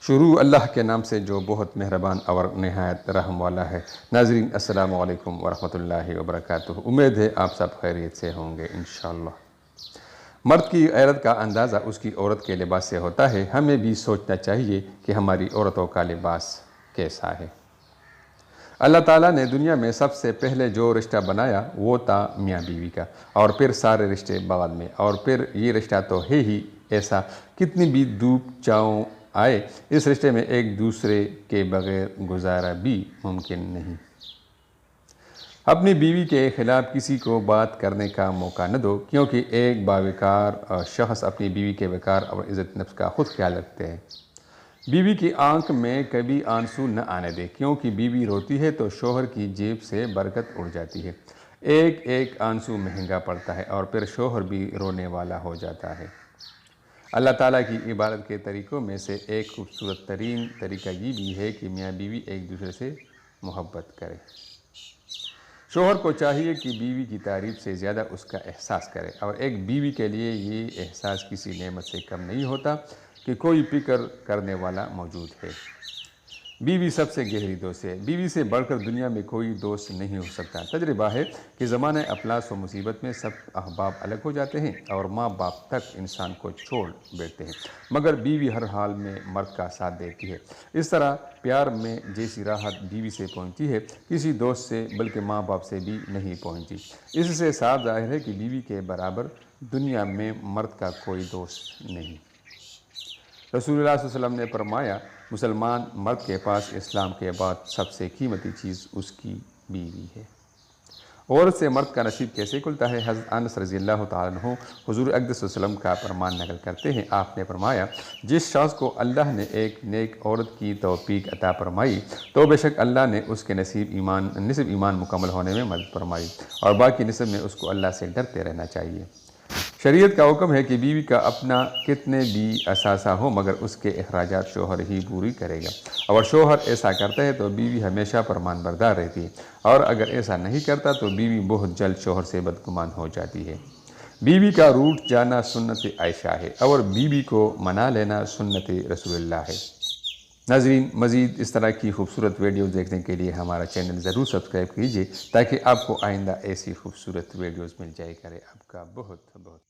شروع اللہ کے نام سے جو بہت مہربان اور نہایت رحم والا ہے۔ ناظرین السلام علیکم ورحمۃ اللہ وبرکاتہ۔ امید ہے آپ سب خیریت سے ہوں گے انشاءاللہ۔ مرد کی غیرت کا اندازہ اس کی عورت کے لباس سے ہوتا ہے۔ ہمیں بھی سوچنا چاہیے کہ ہماری عورتوں کا لباس کیسا ہے۔ اللہ تعالیٰ نے دنیا میں سب سے پہلے جو رشتہ بنایا وہ تھا میاں بیوی کا، اور پھر سارے رشتے بعد میں، اور پھر یہ رشتہ تو ہے ہی ایسا، کتنی بھی دھوپ چھاؤں آئے اس رشتے میں ایک دوسرے کے بغیر گزارا بھی ممکن نہیں۔ اپنی بیوی کے خلاف کسی کو بات کرنے کا موقع نہ دو، کیونکہ ایک باوقار شخص اپنی بیوی کے وقار اور عزت نفس کا خود خیال رکھتے ہیں۔ بیوی کی آنکھ میں کبھی آنسو نہ آنے دے، کیونکہ بیوی روتی ہے تو شوہر کی جیب سے برکت اڑ جاتی ہے۔ ایک ایک آنسو مہنگا پڑتا ہے اور پھر شوہر بھی رونے والا ہو جاتا ہے۔ اللہ تعالیٰ کی عبادت کے طریقوں میں سے ایک خوبصورت ترین طریقہ یہ بھی ہے کہ میاں بیوی ایک دوسرے سے محبت کرے۔ شوہر کو چاہیے کہ بیوی کی تعریف سے زیادہ اس کا احساس کرے، اور ایک بیوی کے لیے یہ احساس کسی نعمت سے کم نہیں ہوتا کہ کوئی فکر کرنے والا موجود ہے۔ بیوی سب سے گہری دوست ہے۔ بیوی سے بڑھ کر دنیا میں کوئی دوست نہیں ہو سکتا۔ تجربہ ہے کہ زمانہ افلاس و مصیبت میں سب احباب الگ ہو جاتے ہیں اور ماں باپ تک انسان کو چھوڑ بیٹھتے ہیں، مگر بیوی ہر حال میں مرد کا ساتھ دیتی ہے۔ اس طرح پیار میں جیسی راحت بیوی سے پہنچتی ہے، کسی دوست سے بلکہ ماں باپ سے بھی نہیں پہنچتی۔ اس سے صاف ظاہر ہے کہ بیوی کے برابر دنیا میں مرد کا کوئی دوست نہیں۔ رسول اللہ صلی اللہ علیہ وسلم نے فرمایا، مسلمان مرد کے پاس اسلام کے بعد سب سے قیمتی چیز اس کی بیوی ہے۔ عورت سے مرد کا نصیب کیسے کھلتا ہے؟ حضرت انس رضی اللہ تعالیٰ عنہ حضور اقدس صلی اللہ علیہ وسلم کا فرمان نقل کرتے ہیں۔ آپ نے فرمایا، جس شخص کو اللہ نے ایک نیک عورت کی توفیق عطا فرمائی تو بے شک اللہ نے اس کے نصف ایمان مکمل ہونے میں مدد فرمائی، اور باقی نصف میں اس کو اللہ سے ڈرتے رہنا چاہیے۔ شریعت کا حکم ہے کہ بیوی کا اپنا کتنے بھی اثاثہ ہو مگر اس کے اخراجات شوہر ہی پوری کرے گا۔ اگر شوہر ایسا کرتا ہے تو بیوی ہمیشہ فرمان بردار رہتی ہے، اور اگر ایسا نہیں کرتا تو بیوی بہت جلد شوہر سے بدگمان ہو جاتی ہے۔ بیوی کا روٹھ جانا سنت عائشہ ہے، اور بیوی کو منا لینا سنت رسول اللہ ہے۔ ناظرین، مزید اس طرح کی خوبصورت ویڈیوز دیکھنے کے لیے ہمارا چینل ضرور سبسکرائب کیجیے، تاکہ آپ کو آئندہ ایسی خوبصورت ویڈیوز مل جائے کرے۔ آپ کا بہت بہت